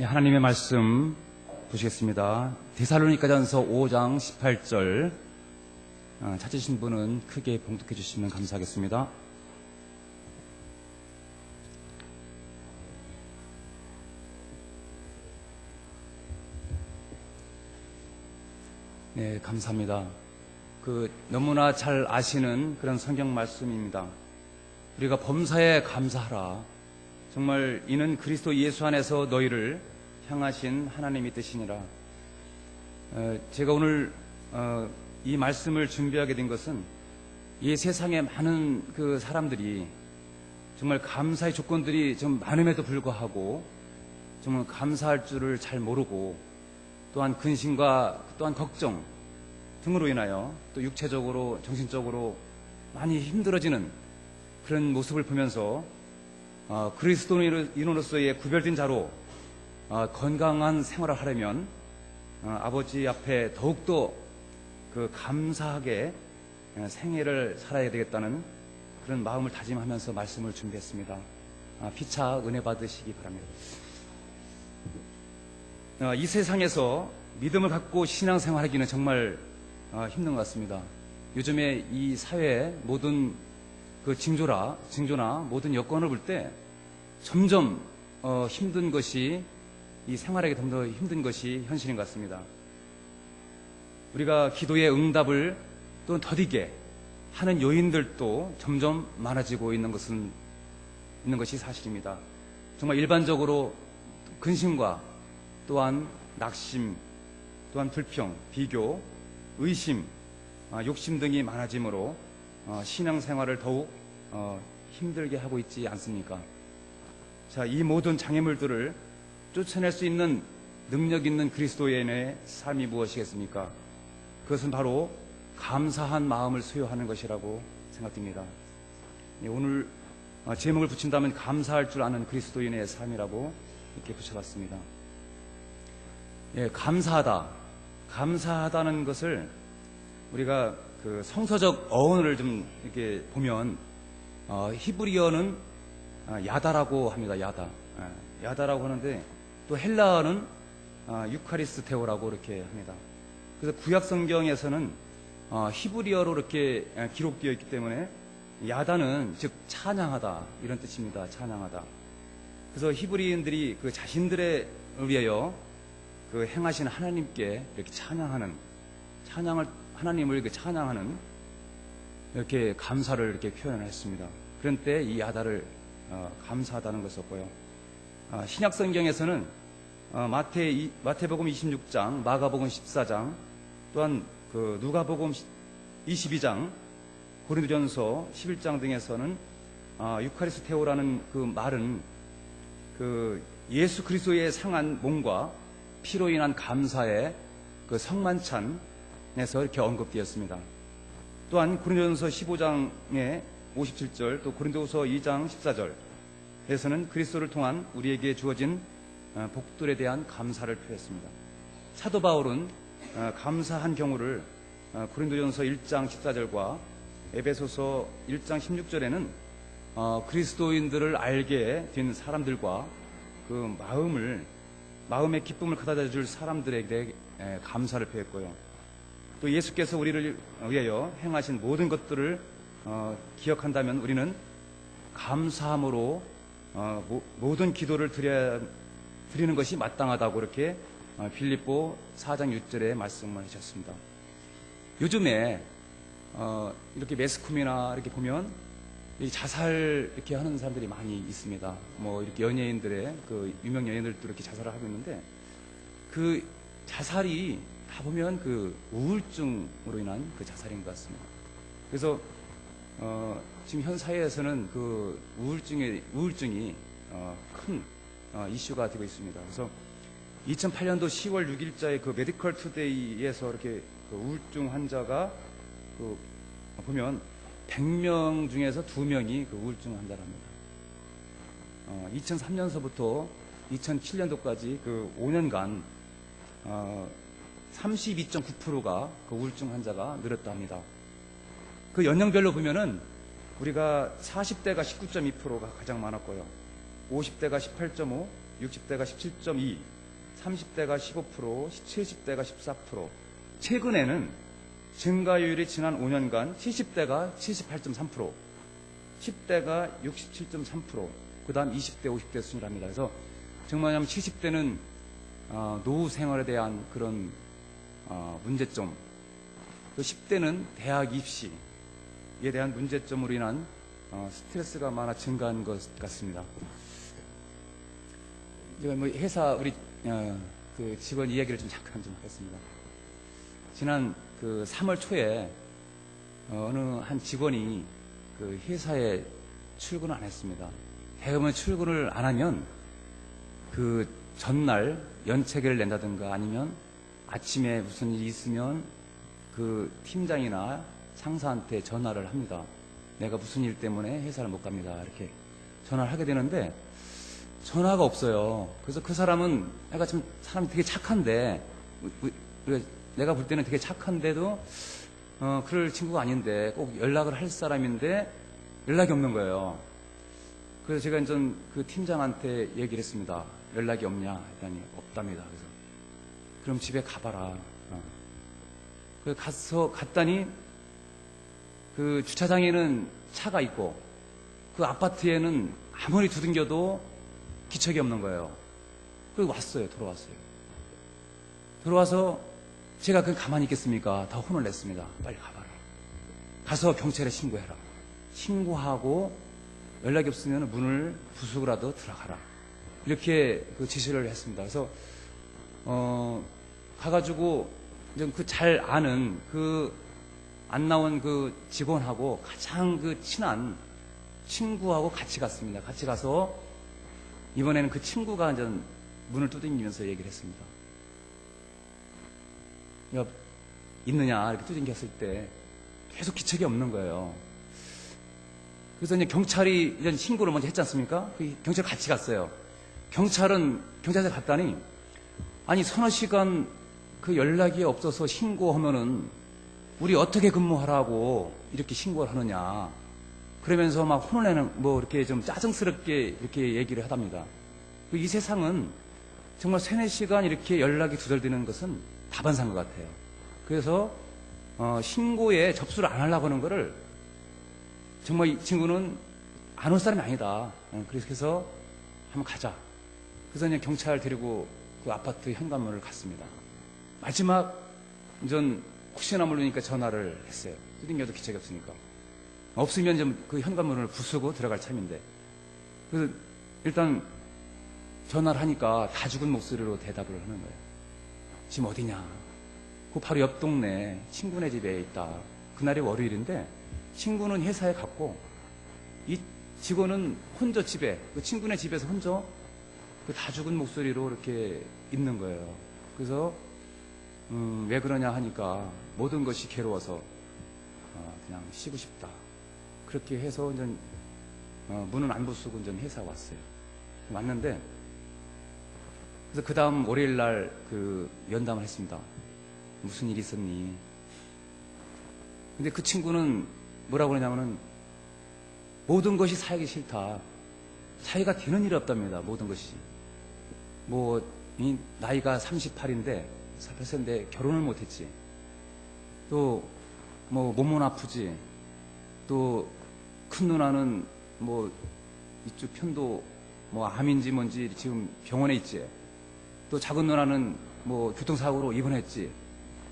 하나님의 말씀 보시겠습니다. 데살로니가전서 5장 18절 찾으신 분은 크게 봉독해 주시면 감사하겠습니다. 네, 감사합니다. 너무나 잘 아시는 그런 성경 말씀입니다. 우리가 범사에 감사하라. 정말 이는 그리스도 예수 안에서 너희를 향하신 하나님의 뜻이니라. 제가 오늘 이 말씀을 준비하게 된 것은 이 세상에 많은 그 사람들이 정말 감사의 조건들이 좀 많음에도 불구하고 정말 감사할 줄을 잘 모르고 또한 근심과 또한 걱정 등으로 인하여 또 육체적으로 정신적으로 많이 힘들어지는 그런 모습을 보면서 그리스도인으로서의 구별된 자로 건강한 생활을 하려면 아버지 앞에 더욱더 감사하게 생애를 살아야 되겠다는 그런 마음을 다짐하면서 말씀을 준비했습니다. 피차 은혜 받으시기 바랍니다. 이 세상에서 믿음을 갖고 신앙생활하기는 정말 힘든 것 같습니다. 요즘에 이 사회의 모든 징조나 모든 여건을 볼 때 점점 힘든 것이 이 생활하기 더 힘든 것이 현실인 것 같습니다. 우리가 기도의 응답을 또 더디게 하는 요인들도 점점 많아지고 있는 것이 사실입니다. 정말 일반적으로 근심과 또한 낙심, 또한 불평, 비교, 의심, 욕심 등이 많아지므로 신앙생활을 더욱 힘들게 하고 있지 않습니까? 자, 이 모든 장애물들을 쫓아낼 수 있는 능력 있는 그리스도인의 삶이 무엇이겠습니까? 그것은 바로 감사한 마음을 소유하는 것이라고 생각됩니다. 오늘 제목을 붙인다면 감사할 줄 아는 그리스도인의 삶이라고 이렇게 붙여봤습니다. 감사하다는 것을 우리가 성서적 어원을 좀 이렇게 보면 히브리어는 야다라고 합니다. 야다라고 하는데 또 헬라어는 유카리스테오라고 이렇게 합니다. 그래서 구약 성경에서는 히브리어로 이렇게 기록되어 있기 때문에 야다는 즉 찬양하다 이런 뜻입니다. 찬양하다. 그래서 히브리인들이 자신들에 위하여 행하신 하나님께 이렇게 하나님을 이렇게 찬양하는 이렇게 감사를 이렇게 표현했습니다. 그런 때 이 야다를 감사하다는 것을 썼고요. 신약 성경에서는 마태복음 26장, 마가복음 14장, 또한 누가복음 22장, 고린도전서 11장 등에서는 유카리스테오라는 말은 예수 그리스도의 상한 몸과 피로 인한 감사의 성만찬에서 이렇게 언급되었습니다. 또한 고린도전서 15장의 57절, 또 고린도후서 2장 14절에서는 그리스도를 통한 우리에게 주어진 복들에 대한 감사를 표했습니다. 사도 바울은 감사한 경우를 고린도전서 1장 14절과 에베소서 1장 16절에는 그리스도인들을 알게 된 사람들과 마음의 기쁨을 가져다 줄 사람들에게 감사를 표했고요. 또 예수께서 우리를 위하여 행하신 모든 것들을 기억한다면 우리는 감사함으로 모든 기도를 드리는 것이 마땅하다고 이렇게 빌립보 4장 6절에 말씀을 하셨습니다. 요즘에 이렇게 매스컴이나 이렇게 보면 자살 이렇게 하는 사람들이 많이 있습니다. 이렇게 연예인들의 유명 연예인들도 이렇게 자살을 하고 있는데 자살이 다 보면 우울증으로 인한 자살인 것 같습니다. 그래서 지금 현 사회에서는 우울증이 큰 이슈가 되고 있습니다. 그래서 2008년도 10월 6일자의 메디컬 투데이에서 이렇게 우울증 환자가 보면 100명 중에서 2명이 우울증 환자랍니다. 2003년서부터 2007년도까지 5년간 32.9%가 우울증 환자가 늘었다 합니다. 연령별로 보면은 우리가 40대가 19.2%가 가장 많았고요. 50대가 18.5, 60대가 17.2, 30대가 15%, 70대가 14%. 최근에는 증가율이 지난 5년간 70대가 78.3%, 10대가 67.3%, 그 다음 20대, 50대 순이랍니다. 그래서 정말 70대는 노후 생활에 대한 그런 문제점, 또 10대는 대학 입시에 대한 문제점으로 인한 스트레스가 많아 증가한 것 같습니다. 제가 뭐 회사 우리 그 직원 이야기를 잠깐 하겠습니다. 지난 그 3월 초에 어느 한 직원이 그 회사에 출근을 안 했습니다. 대부분 출근을 안 하면 그 전날 연체계를 낸다든가 아니면 아침에 무슨 일이 있으면 그 팀장이나 상사한테 전화를 합니다. 내가 무슨 일 때문에 회사를 못 갑니다. 이렇게 전화를 하게 되는데 전화가 없어요. 그래서 그 사람은 내가 좀 사람이 되게 착한데 내가 볼 때는 되게 착한데도 그럴 친구가 아닌데 꼭 연락을 할 사람인데 연락이 없는 거예요. 그래서 제가 좀 그 팀장한테 얘기를 했습니다. 연락이 없냐 했더니 없답니다. 그래서 그럼 집에 가봐라. 그래서 갔더니 그 주차장에는 차가 있고 그 아파트에는 아무리 두들겨도 기척이 없는 거예요. 그리고 왔어요. 돌아왔어요. 들어와서 제가 그냥 가만히 있겠습니까? 더 혼을 냈습니다. 빨리 가봐라. 가서 경찰에 신고해라. 신고하고 연락이 없으면 문을 부수고라도 들어가라. 이렇게 그 지시를 했습니다. 그래서 가가지고 그 잘 아는 그 안 나온 그 직원하고 가장 그 친한 친구하고 같이 갔습니다. 같이 가서 이번에는 그 친구가 이제 문을 두들기면서 얘기를 했습니다. 야, 있느냐 이렇게 두들겼을 때 계속 기척이 없는 거예요. 그래서 이제 경찰이 이제 신고를 먼저 했지 않습니까? 경찰 같이 갔어요. 경찰서 갔더니 아니 서너 시간 그 연락이 없어서 신고하면은 우리 어떻게 근무하라고 이렇게 신고를 하느냐. 그러면서 막 혼을 내는 뭐 이렇게 좀 짜증스럽게 이렇게 얘기를 하답니다. 이 세상은 정말 3-4시간 이렇게 연락이 두절되는 것은 다반사인 것 같아요. 그래서 신고에 접수를 안 하려고 하는 거를 정말 이 친구는 안 올 사람이 아니다. 그래서 한번 가자. 그래서 그냥 경찰 데리고 그 아파트 현관문을 갔습니다. 마지막 전 혹시나 모르니까 전화를 했어요. 두들겨도 기척이 없으니까. 없으면 좀 그 현관문을 부수고 들어갈 참인데. 그래서 일단 전화를 하니까 다 죽은 목소리로 대답을 하는 거예요. 지금 어디냐? 그 바로 옆 동네 친구네 집에 있다. 그날이 월요일인데 친구는 회사에 갔고 이 직원은 혼자 집에, 그 친구네 집에서 혼자 그 다 죽은 목소리로 이렇게 있는 거예요. 그래서 왜 그러냐 하니까 모든 것이 괴로워서 그냥 쉬고 싶다. 그렇게 해서 이제 문은 안 부수고 이제 회사에 왔어요. 왔는데 그래서 그 다음 월요일 날 그 면담을 했습니다. 무슨 일이 있었니? 근데 그 친구는 뭐라고 그러냐면은 모든 것이 사기 싫다. 자기가 되는 일이 없답니다. 모든 것이. 뭐 이 나이가 38인데 살펴는데 결혼을 못했지. 또 뭐 몸은 아프지. 또 큰 누나는 뭐 이쪽 편도 뭐 암인지 뭔지 지금 병원에 있지. 또 작은 누나는 뭐 교통사고로 입원했지.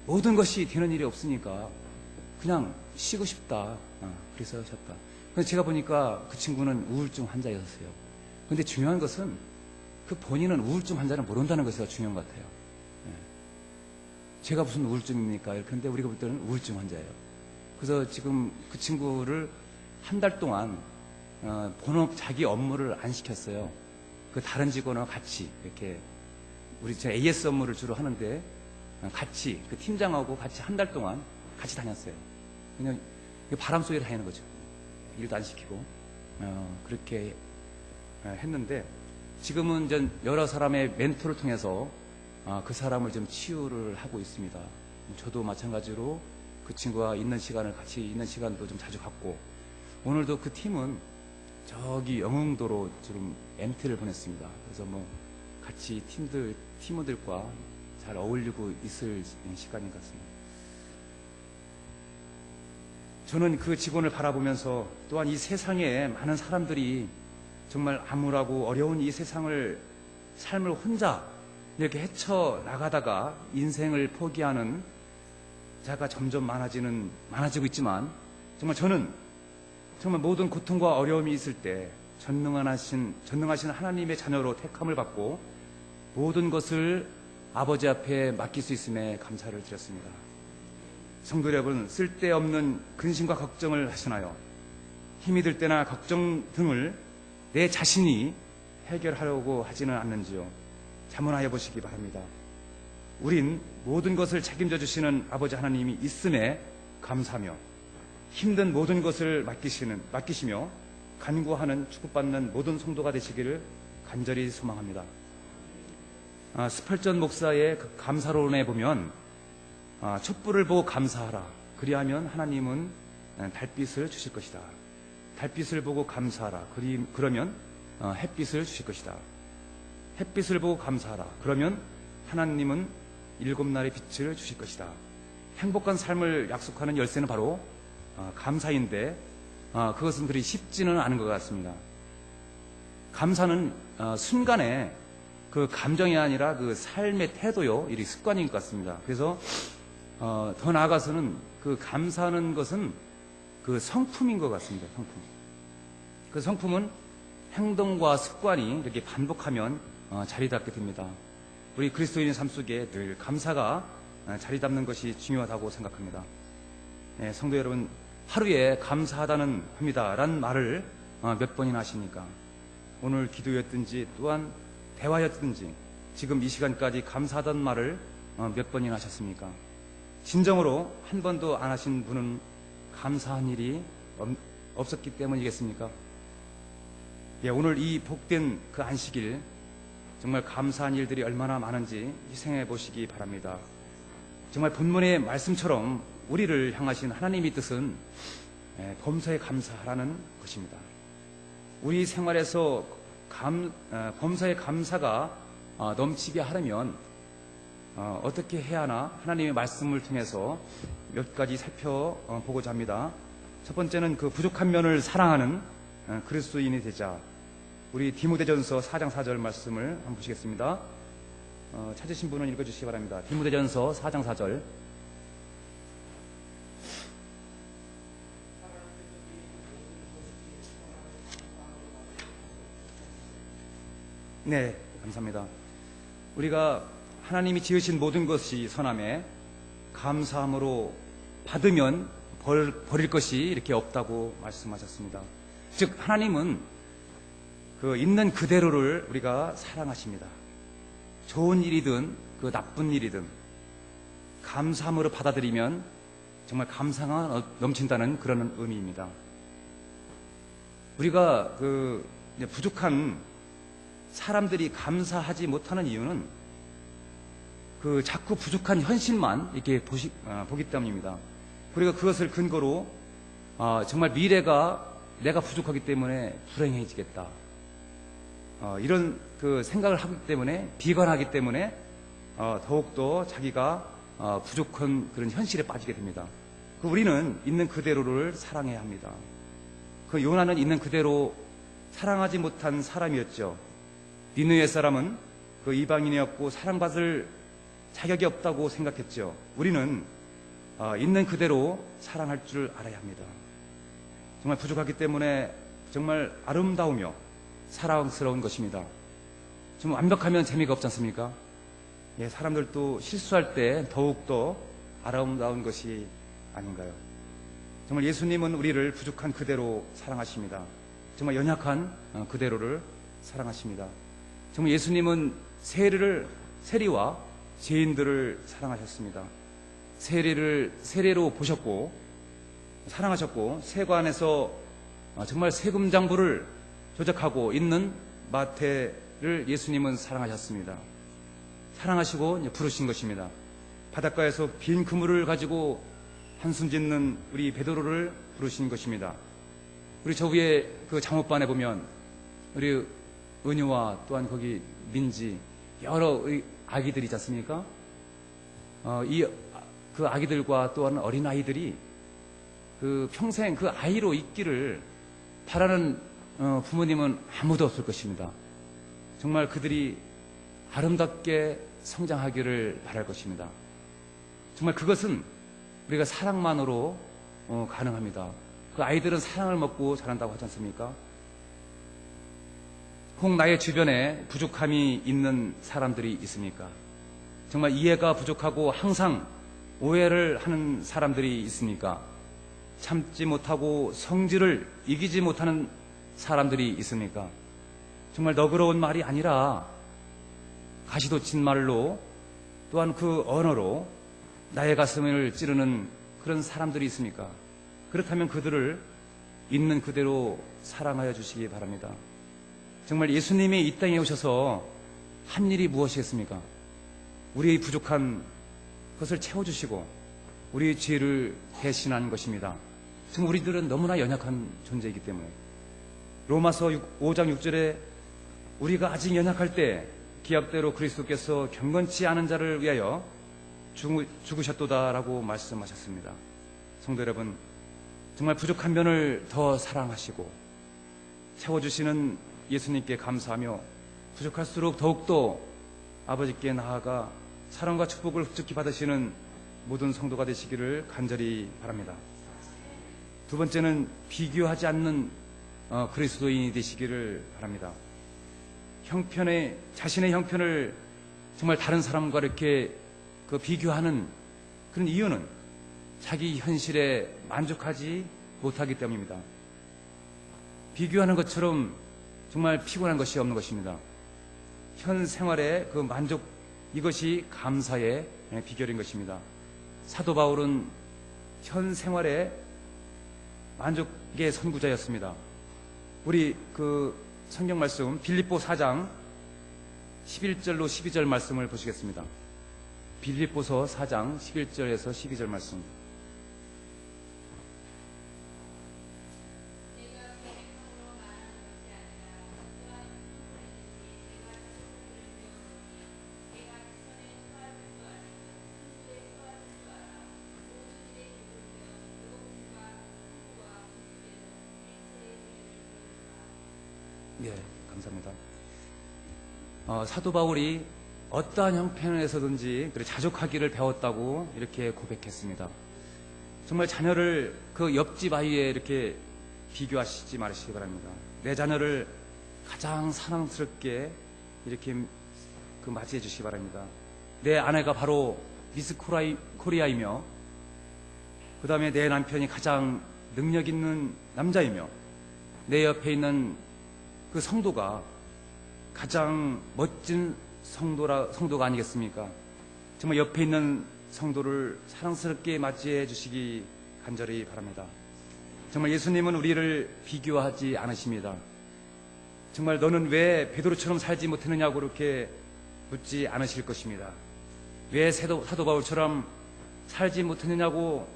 모든 것이 되는 일이 없으니까 그냥 쉬고 싶다. 그래서 하셨다. 근데 제가 보니까 그 친구는 우울증 환자였어요. 근데 중요한 것은 그 본인은 우울증 환자를 모른다는 것이 중요한 것 같아요. 제가 무슨 우울증입니까? 그런데 우리가 볼 때는 우울증 환자예요. 그래서 지금 그 친구를 한 달 동안 본업 자기 업무를 안 시켰어요. 그 다른 직원과 같이 이렇게 우리 제가 AS 업무를 주로 하는데 같이 그 팀장하고 같이 한 달 동안 같이 다녔어요. 그냥 바람 소리를 하는 거죠. 일도 안 시키고 그렇게 했는데 지금은 전 여러 사람의 멘토를 통해서 그 사람을 좀 치유를 하고 있습니다. 저도 마찬가지로 그 친구와 있는 시간을 같이 있는 시간도 좀 자주 갖고 오늘도 그 팀은 저기 영흥도로 지금 MT를 보냈습니다. 그래서 뭐 같이 팀원들과 잘 어울리고 있을 시간인 것 같습니다. 저는 그 직원을 바라보면서 또한 이 세상에 많은 사람들이 정말 암울하고 어려운 이 세상을 삶을 혼자 이렇게 헤쳐나가다가 인생을 포기하는 자가 점점 많아지고 있지만 정말 저는 정말 모든 고통과 어려움이 있을 때 전능하신 하나님의 자녀로 택함을 받고 모든 것을 아버지 앞에 맡길 수 있음에 감사를 드렸습니다. 성도 여러분, 쓸데없는 근심과 걱정을 하시나요? 힘이 들 때나 걱정 등을 내 자신이 해결하려고 하지는 않는지요? 자문하여 보시기 바랍니다. 우린 모든 것을 책임져 주시는 아버지 하나님이 있음에 감사하며 힘든 모든 것을 맡기시며 간구하는 축복받는 모든 성도가 되시기를 간절히 소망합니다. 스펄전 목사의 그 감사론에 보면 촛불을 보고 감사하라. 그리하면 하나님은 달빛을 주실 것이다. 달빛을 보고 감사하라. 그러면 햇빛을 주실 것이다. 햇빛을 보고 감사하라. 그러면 하나님은 7날의 빛을 주실 것이다. 행복한 삶을 약속하는 열쇠는 바로 감사인데 그것은 그리 쉽지는 않은 것 같습니다. 감사는 순간에 그 감정이 아니라 그 삶의 태도요, 이 습관인 것 같습니다. 그래서 더 나아가서는 그 감사하는 것은 그 성품인 것 같습니다. 성품. 그 성품은 행동과 습관이 이렇게 반복하면 자리 잡게 됩니다. 우리 그리스도인의 삶 속에 늘 감사가 자리 잡는 것이 중요하다고 생각합니다. 성도 여러분, 하루에 감사하다는 합니다라는 말을 몇 번이나 하십니까? 오늘 기도였든지 또한 대화였든지 지금 이 시간까지 감사하다는 말을 몇 번이나 하셨습니까? 진정으로 한 번도 안 하신 분은 감사한 일이 없었기 때문이겠습니까? 오늘 이 복된 그 안식일 정말 감사한 일들이 얼마나 많은지 생각해 보시기 바랍니다. 정말 본문의 말씀처럼 우리를 향하신 하나님의 뜻은 범사에 감사하라는 것입니다. 우리 생활에서 범사에 감사가 넘치게 하려면 어떻게 해야 하나 하나님의 말씀을 통해서 몇 가지 살펴보고자 합니다. 첫 번째는 그 부족한 면을 사랑하는 그리스도인이 되자. 우리 디모데전서 4장 4절 말씀을 한번 보시겠습니다. 찾으신 분은 읽어주시기 바랍니다. 디모데전서 4장 4절. 네, 감사합니다. 우리가 하나님이 지으신 모든 것이 선함에 감사함으로 받으면 버릴 것이 이렇게 없다고 말씀하셨습니다. 즉 하나님은 그 있는 그대로를 우리가 사랑하십니다. 좋은 일이든 그 나쁜 일이든 감사함으로 받아들이면 정말 감사가 넘친다는 그런 의미입니다. 우리가 그 부족한 사람들이 감사하지 못하는 이유는 그 자꾸 부족한 현실만 이렇게 보기 때문입니다. 우리가 그것을 근거로 정말 미래가 내가 부족하기 때문에 불행해지겠다. 이런 그 생각을 하기 때문에 비관하기 때문에 더욱더 자기가 부족한 그런 현실에 빠지게 됩니다. 우리는 있는 그대로를 사랑해야 합니다. 그 요나는 있는 그대로 사랑하지 못한 사람이었죠. 니느웨 사람은 그 이방인이었고 사랑받을 자격이 없다고 생각했죠. 우리는 있는 그대로 사랑할 줄 알아야 합니다. 정말 부족하기 때문에 정말 아름다우며 사랑스러운 것입니다. 좀 완벽하면 재미가 없지 않습니까? 사람들도 실수할 때 더욱더 아름다운 것이 아닌가요? 정말 예수님은 우리를 부족한 그대로 사랑하십니다. 정말 연약한 그대로를 사랑하십니다. 정말 예수님은 세리와 죄인들을 사랑하셨습니다. 세례로 보셨고 사랑하셨고 세관에서 정말 세금 장부를 조작하고 있는 마태를 예수님은 사랑하셨습니다. 사랑하시고 부르신 것입니다. 바닷가에서 빈 그물을 가지고 한숨 짓는 우리 베드로를 부르신 것입니다. 우리 저 위에 그 장업반에 보면 우리 은유와 또한 거기 민지 여러 아기들이 있지 않습니까? 그 아기들과 또한 어린 아이들이 그 평생 그 아이로 있기를 바라는 부모님은 아무도 없을 것입니다. 정말 그들이 아름답게 성장하기를 바랄 것입니다. 정말 그것은 우리가 사랑만으로 가능합니다. 그 아이들은 사랑을 먹고 자란다고 하지 않습니까? 혹 나의 주변에 부족함이 있는 사람들이 있습니까? 정말 이해가 부족하고 항상 오해를 하는 사람들이 있습니까? 참지 못하고 성질을 이기지 못하는 사람들이 있습니까? 정말 너그러운 말이 아니라 가시도 친 말로 또한 그 언어로 나의 가슴을 찌르는 그런 사람들이 있습니까? 그렇다면 그들을 있는 그대로 사랑하여 주시기 바랍니다. 정말 예수님이 이 땅에 오셔서 한 일이 무엇이겠습니까? 우리의 부족한 것을 채워주시고 우리의 죄를 대신한 것입니다. 지금 우리들은 너무나 연약한 존재이기 때문에 로마서 5장 6절에 우리가 아직 연약할 때 기합대로 그리스도께서 경건치 않은 자를 위하여 죽으셨도다라고 말씀하셨습니다. 성도 여러분, 정말 부족한 면을 더 사랑하시고 채워주시는 예수님께 감사하며 부족할수록 더욱더 아버지께 나아가 사랑과 축복을 흡족히 받으시는 모든 성도가 되시기를 간절히 바랍니다. 두 번째는 비교하지 않는 그리스도인이 되시기를 바랍니다. 자신의 형편을 정말 다른 사람과 이렇게 비교하는 그런 이유는 자기 현실에 만족하지 못하기 때문입니다. 비교하는 것처럼 정말 피곤한 것이 없는 것입니다. 현 생활의 그 만족, 이것이 감사의 비결인 것입니다. 사도 바울은 현 생활의 만족의 선구자였습니다. 우리 그 성경 말씀 빌립보 4장 11절로 12절 말씀을 보시겠습니다. 빌립보서 4장 11절에서 12절 말씀. 예, 감사합니다. 사도 바울이 어떠한 형편에서든지 자족하기를 배웠다고 이렇게 고백했습니다. 정말 자녀를 그 옆집 아이에 이렇게 비교하시지 마시기 바랍니다. 내 자녀를 가장 사랑스럽게 이렇게 맞이해 주시기 바랍니다. 내 아내가 바로 미스 코리아이며 그 다음에 내 남편이 가장 능력 있는 남자이며 내 옆에 있는 그 성도가 가장 멋진 성도가 아니겠습니까? 정말 옆에 있는 성도를 사랑스럽게 맞이해 주시기 간절히 바랍니다. 정말 예수님은 우리를 비교하지 않으십니다. 정말 너는 왜 베드로처럼 살지 못했느냐고 그렇게 묻지 않으실 것입니다. 왜 사도 바울처럼 살지 못했느냐고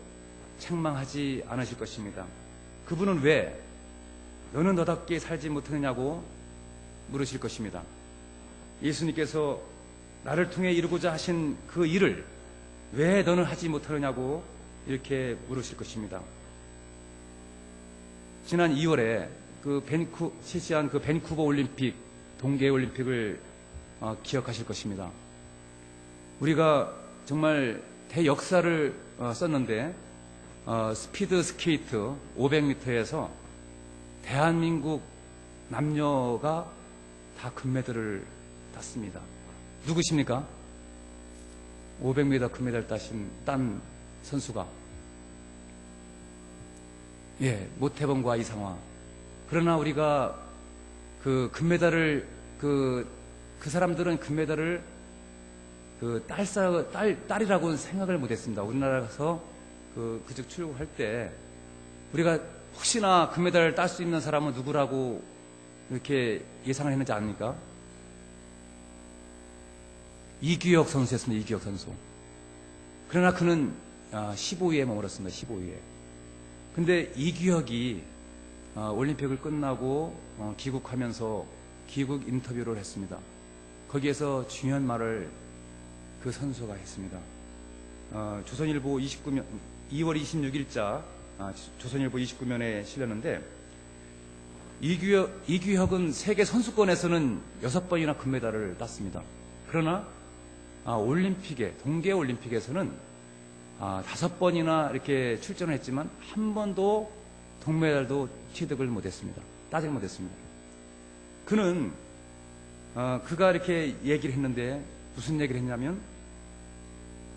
책망하지 않으실 것입니다. 그분은 왜 너는 너답게 살지 못했느냐고 물으실 것입니다. 예수님께서 나를 통해 이루고자 하신 그 일을 왜 너는 하지 못하느냐고 이렇게 물으실 것입니다. 지난 2월에 실시한 그 밴쿠버 올림픽, 동계 올림픽을 기억하실 것입니다. 우리가 정말 대역사를 썼는데 스피드 스케이트 500m에서 대한민국 남녀가 다 금메달을 땄습니다. 누구십니까? 500m 금메달 딴 선수가 모태범과 이상화. 그러나 우리가 그 금메달을 그 사람들은 금메달을 딸이라고는 생각을 못했습니다. 우리나라에서 그쪽 출국할 때 우리가 혹시나 금메달을 딸 수 있는 사람은 누구라고 이렇게 예상을 했는지 아닙니까? 이규혁 선수였습니다. 이규혁 선수. 그러나 그는 15위에 머물렀습니다. 15위에. 근데 이규혁이 올림픽을 끝나고 귀국하면서 귀국 인터뷰를 했습니다. 거기에서 중요한 말을 그 선수가 했습니다. 조선일보 29면 2월 26일자 조선일보 29면에 실렸는데, 이규혁은 세계 선수권에서는 6번이나 금메달을 땄습니다. 그러나 올림픽에, 동계올림픽에서는 5번이나 이렇게 출전을 했지만 한 번도 동메달도 취득을 못했습니다. 따지 못했습니다. 그는 그가 이렇게 얘기를 했는데 무슨 얘기를 했냐면,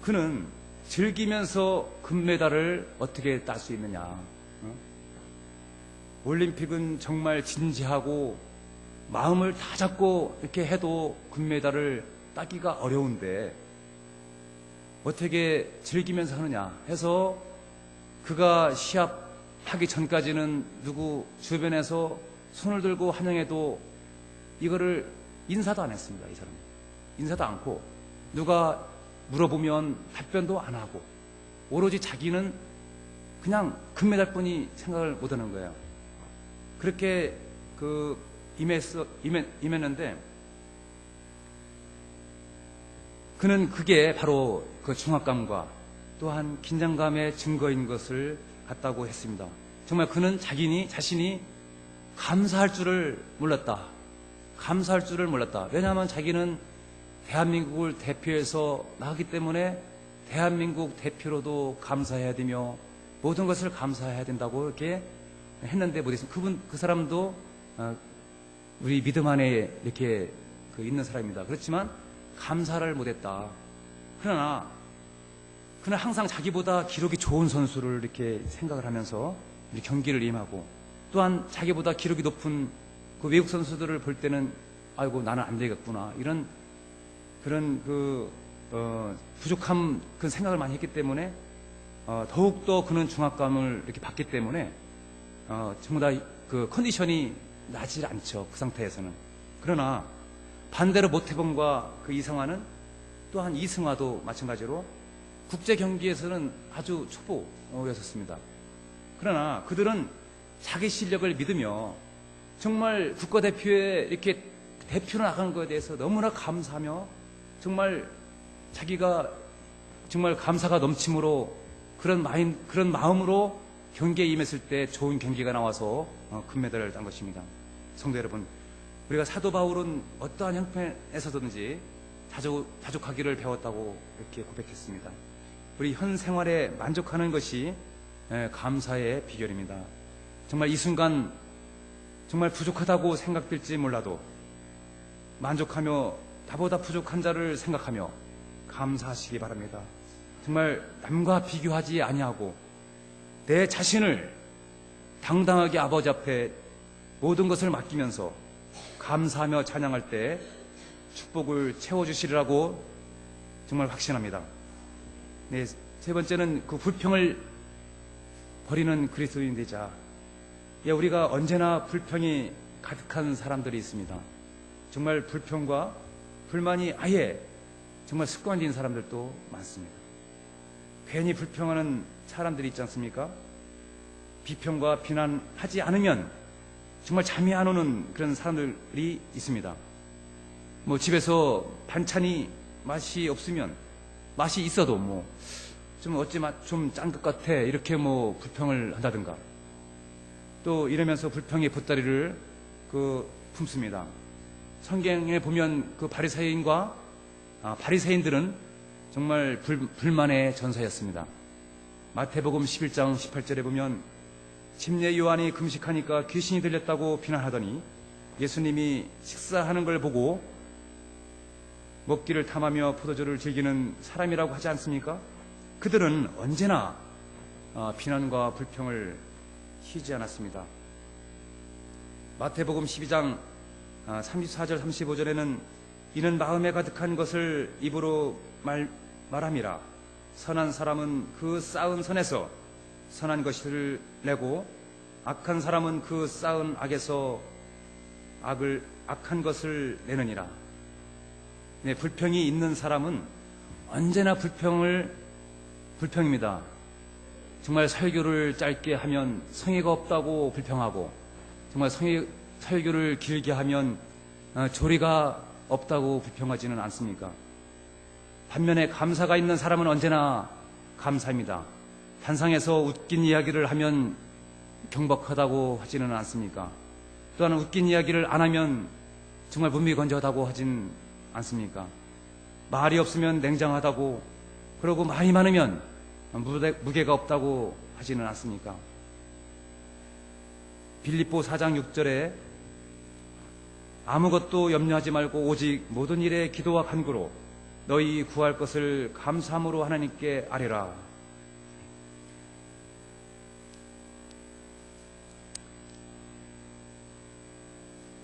그는 즐기면서 금메달을 어떻게 딸 수 있느냐. 올림픽은 정말 진지하고 마음을 다 잡고 이렇게 해도 금메달을 따기가 어려운데 어떻게 즐기면서 하느냐 해서, 그가 시합하기 전까지는 누구 주변에서 손을 들고 환영해도 이거를 인사도 안 했습니다. 이 사람은 인사도 않고, 누가 물어보면 답변도 안 하고, 오로지 자기는 그냥 금메달뿐이 생각을 못하는 거예요. 그렇게 임했는데, 그는 그게 바로 그 중압감과 또한 긴장감의 증거인 것을 같다고 했습니다. 정말 그는 자신이 감사할 줄을 몰랐다. 감사할 줄을 몰랐다. 왜냐하면 자기는 대한민국을 대표해서 나가기 때문에 대한민국 대표로도 감사해야 되며 모든 것을 감사해야 된다고 이렇게 했는데 못했습니다. 그 사람도 우리 믿음 안에 이렇게 있는 사람입니다. 그렇지만 감사를 못했다. 그러나 그는 항상 자기보다 기록이 좋은 선수를 이렇게 생각을 하면서 경기를 임하고, 또한 자기보다 기록이 높은 그 외국 선수들을 볼 때는 아이고 나는 안 되겠구나, 이런 그런 부족함, 그런 생각을 많이 했기 때문에 더욱더 그는 중압감을 이렇게 받기 때문에 전부 다 그 컨디션이 나질 않죠. 그 상태에서는. 그러나 반대로 모태범과 그 이성화는, 또한 이승화도 마찬가지로 국제 경기에서는 아주 초보였었습니다. 그러나 그들은 자기 실력을 믿으며 정말 국가대표에 이렇게 대표로 나가는 것에 대해서 너무나 감사하며, 정말 자기가 정말 감사가 넘침으로 그런 마음으로 경기에 임했을 때 좋은 경기가 나와서 금메달을 딴 것입니다. 성도 여러분, 우리가 사도 바울은 어떠한 형편에서든지 자족하기를 배웠다고 이렇게 고백했습니다. 우리 현 생활에 만족하는 것이 감사의 비결입니다. 정말 이 순간 정말 부족하다고 생각될지 몰라도 만족하며 나보다 부족한 자를 생각하며 감사하시기 바랍니다. 정말 남과 비교하지 아니하고 내 자신을 당당하게 아버지 앞에 모든 것을 맡기면서 감사하며 찬양할 때 축복을 채워주시리라고 정말 확신합니다. 네, 세 번째는 그 불평을 버리는 그리스도인 되자. 우리가 언제나 불평이 가득한 사람들이 있습니다. 정말 불평과 불만이 아예 정말 습관된 사람들도 많습니다. 괜히 불평하는 사람들이 있지 않습니까? 비평과 비난하지 않으면 정말 잠이 안 오는 그런 사람들이 있습니다. 집에서 반찬이 맛이 없으면, 맛이 있어도 좀 짠 것 같아, 이렇게 불평을 한다든가, 또 이러면서 불평의 보따리를 품습니다. 성경에 보면 그 바리새인들은 정말 불만의 전사였습니다. 마태복음 11장 18절에 보면 침례 요한이 금식하니까 귀신이 들렸다고 비난하더니 예수님이 식사하는 걸 보고 먹기를 탐하며 포도주를 즐기는 사람이라고 하지 않습니까? 그들은 언제나 비난과 불평을 쉬지 않았습니다. 마태복음 12장 34절 35절에는 이는 마음에 가득한 것을 입으로 말함이라. 선한 사람은 그 쌓은 선에서 선한 것을 내고 악한 사람은 그 쌓은 악에서 악한 것을 내느니라. 네, 불평이 있는 사람은 언제나 불평입니다. 정말 설교를 짧게 하면 성의가 없다고 불평하고, 정말 설교를 길게 하면 조리가 없다고 불평하지는 않습니까? 반면에 감사가 있는 사람은 언제나 감사입니다. 단상에서 웃긴 이야기를 하면 경박하다고 하지는 않습니까? 또한 웃긴 이야기를 안 하면 정말 무미건조하다고 하진 않습니까? 말이 없으면 냉정하다고, 그러고 말이 많으면 무게가 없다고 하지는 않습니까? 빌립보 4장 6절에 아무것도 염려하지 말고 오직 모든 일에 기도와 간구로 너희 구할 것을 감사함으로 하나님께 아뢰라.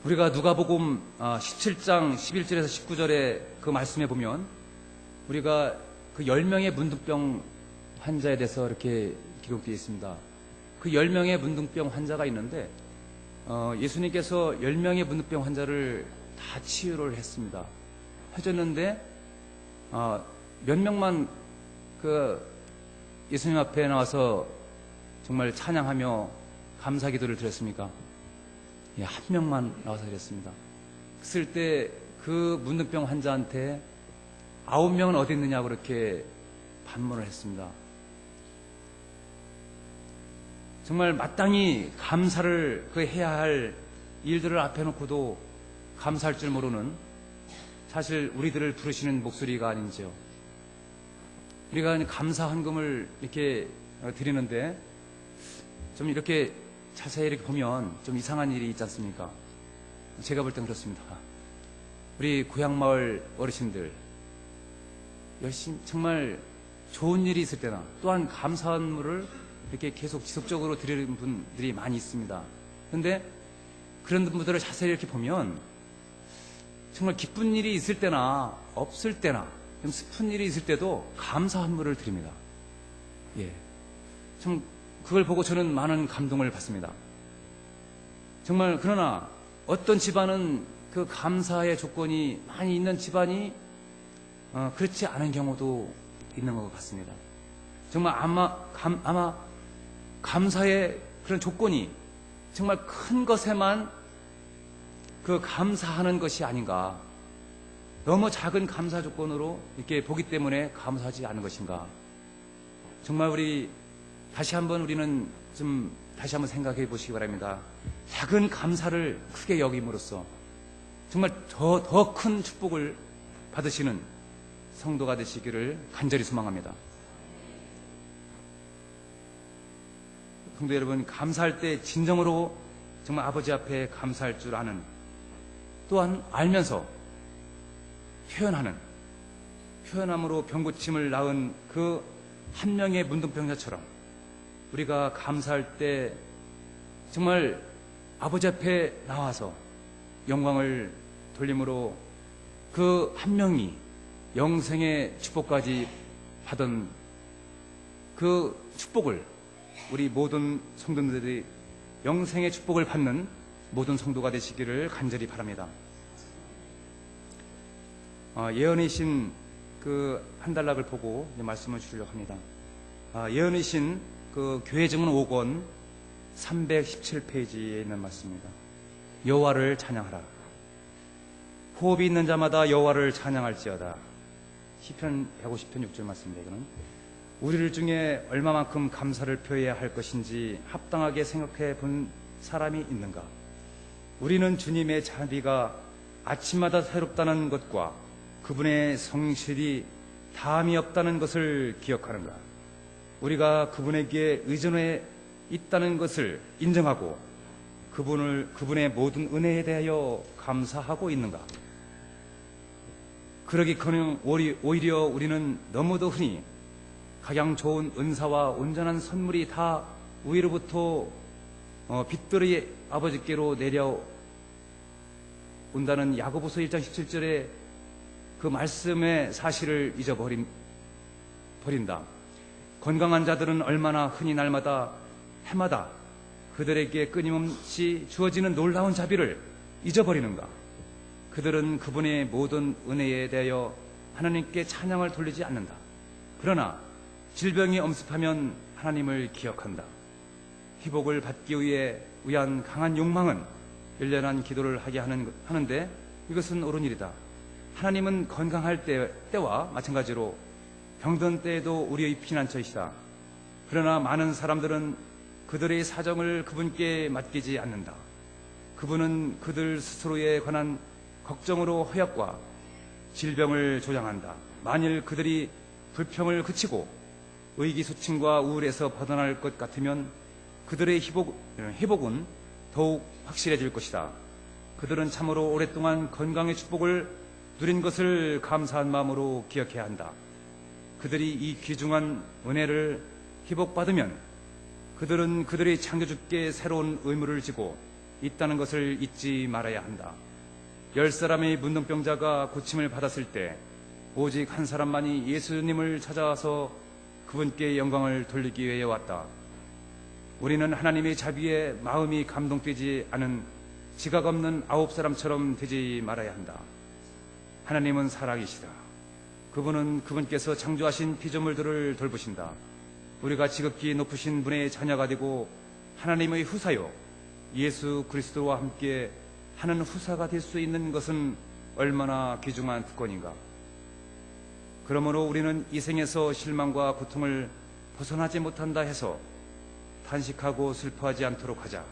우리가 누가복음 17장 11절에서 19절의 그 말씀에 보면 우리가 그 10명의 문둥병 환자에 대해서 이렇게 기록되어 있습니다. 그 10명의 문둥병 환자가 있는데 예수님께서 10명의 문둥병 환자를 다 치유를 했습니다. 해줬는데 몇 명만 그 예수님 앞에 나와서 정말 찬양하며 감사 기도를 드렸습니까? 예, 한 명만 나와서 드렸습니다. 그랬을 때 그 문둥병 환자한테 9명은 어디 있느냐고 그렇게 반문을 했습니다. 정말 마땅히 감사를 해야 할 일들을 앞에 놓고도 감사할 줄 모르는, 사실 우리들을 부르시는 목소리가 아닌지요. 우리가 감사 헌금을 이렇게 드리는데 좀 이렇게 자세히 이렇게 보면 좀 이상한 일이 있지 않습니까? 제가 볼 땐 그렇습니다. 우리 고향마을 어르신들 열심히 정말 좋은 일이 있을 때나 또한 감사한물을 이렇게 계속 지속적으로 드리는 분들이 많이 있습니다. 그런데 그런 분들을 자세히 이렇게 보면 정말 기쁜 일이 있을 때나 없을 때나 좀 슬픈 일이 있을 때도 감사한물을 드립니다. 예, 좀 그걸 보고 저는 많은 감동을 받습니다. 정말 그러나 어떤 집안은 그 감사의 조건이 많이 있는 집안이 그렇지 않은 경우도 있는 것 같습니다. 정말 아마 감사의 그런 조건이 정말 큰 것에만 그 감사하는 것이 아닌가, 너무 작은 감사 조건으로 이렇게 보기 때문에 감사하지 않은 것인가. 정말 우리 다시 한번 생각해 보시기 바랍니다. 작은 감사를 크게 여김으로써 정말 더 큰 축복을 받으시는 성도가 되시기를 간절히 소망합니다. 성도 여러분, 감사할 때 진정으로 정말 아버지 앞에 감사할 줄 아는, 또한 알면서 표현함으로 병고침을 낳은 그 한 명의 문둥병자처럼 우리가 감사할 때 정말 아버지 앞에 나와서 영광을 돌림으로 그 한 명이 영생의 축복까지 받은 그 축복을 우리 모든 성도들이 영생의 축복을 받는 모든 성도가 되시기를 간절히 바랍니다. 예언이신 그 한달락을 보고 말씀을 주시려고 합니다. 예언이신 그 교회증은 5권 317페이지에 있는 말씀입니다. 여호와를 찬양하라. 호흡이 있는 자마다 여호와를 찬양할지어다. 시편 150편 6절 말씀입니다. 이거는 우리를 중에 얼마만큼 감사를 표해야 할 것인지 합당하게 생각해 본 사람이 있는가? 우리는 주님의 자비가 아침마다 새롭다는 것과 그분의 성실이 다함이 없다는 것을 기억하는가? 우리가 그분에게 의존해 있다는 것을 인정하고 그분의 모든 은혜에 대하여 감사하고 있는가? 그러기커녕 오히려 우리는 너무도 흔히 가장 좋은 은사와 온전한 선물이 다 위로부터 빛들이 아버지께로 내려온다는 야고보서 1장 17절의 그 말씀의 사실을 잊어버린다. 건강한 자들은 얼마나 흔히 날마다 해마다 그들에게 끊임없이 주어지는 놀라운 자비를 잊어버리는가. 그들은 그분의 모든 은혜에 대하여 하나님께 찬양을 돌리지 않는다. 그러나 질병이 엄습하면 하나님을 기억한다. 회복을 받기 위한 강한 욕망은 열렬한 기도를 하게 하는데 이것은 옳은 일이다. 하나님은 건강할 때와 마찬가지로 병든 때에도 우리의 피난처이시다. 그러나 많은 사람들은 그들의 사정을 그분께 맡기지 않는다. 그분은 그들 스스로에 관한 걱정으로 허약과 질병을 조장한다. 만일 그들이 불평을 그치고 의기소침과 우울에서 벗어날 것 같으면 그들의 회복은 더욱 확실해질 것이다. 그들은 참으로 오랫동안 건강의 축복을 누린 것을 감사한 마음으로 기억해야 한다. 그들이 이 귀중한 은혜를 회복받으면 그들은 그들의 창조주께 새로운 의무를 지고 있다는 것을 잊지 말아야 한다. 10사람의 문둥병자가 고침을 받았을 때 오직 한 사람만이 예수님을 찾아와서 그분께 영광을 돌리기 위해 왔다. 우리는 하나님의 자비에 마음이 감동되지 않은 지각 없는 9사람처럼 되지 말아야 한다. 하나님은 사랑이시다. 그분은 그분께서 창조하신 피조물들을 돌보신다. 우리가 지극히 높으신 분의 자녀가 되고 하나님의 후사요 예수 그리스도와 함께 하는 후사가 될 수 있는 것은 얼마나 귀중한 특권인가. 그러므로 우리는 이 생에서 실망과 고통을 벗어나지 못한다 해서 탄식하고 슬퍼하지 않도록 하자.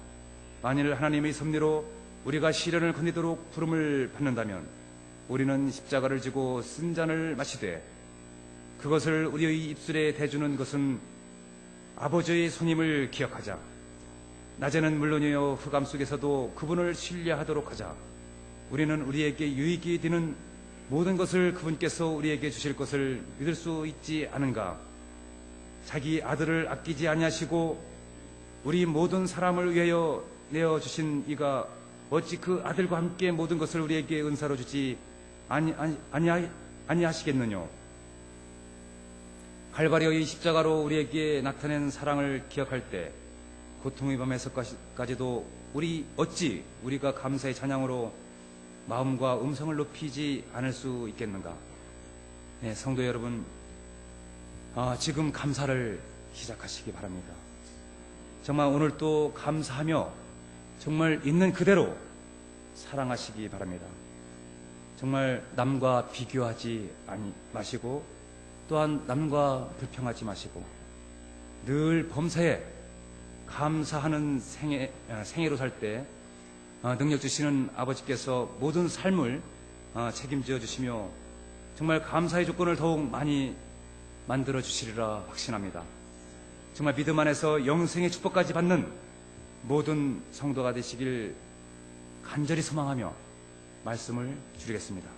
만일 하나님의 섭리로 우리가 시련을 건디도록 부름을 받는다면 우리는 십자가를 지고 쓴 잔을 마시되 그것을 우리의 입술에 대주는 것은 아버지의 손님을 기억하자. 낮에는 물론이요 흑암 속에서도 그분을 신뢰하도록 하자. 우리는 우리에게 유익이 되는 모든 것을 그분께서 우리에게 주실 것을 믿을 수 있지 않은가. 자기 아들을 아끼지 아니하시고 우리 모든 사람을 위하여 내어주신 이가 어찌 그 아들과 함께 모든 것을 우리에게 은사로 주지 아니하시겠느냐. 갈바리의 십자가로 우리에게 나타낸 사랑을 기억할 때 고통의 밤에서까지도 어찌 우리가 감사의 찬양으로 마음과 음성을 높이지 않을 수 있겠는가. 네, 성도 여러분, 지금 감사를 시작하시기 바랍니다. 정말 오늘 또 감사하며 정말 있는 그대로 사랑하시기 바랍니다. 정말 남과 비교하지 마시고 또한 남과 불평하지 마시고 늘 범사에 감사하는 생애로 살 때 능력 주시는 아버지께서 모든 삶을 책임져 주시며 정말 감사의 조건을 더욱 많이 만들어 주시리라 확신합니다. 정말 믿음 안에서 영생의 축복까지 받는 모든 성도가 되시길 간절히 소망하며 말씀을 드리겠습니다.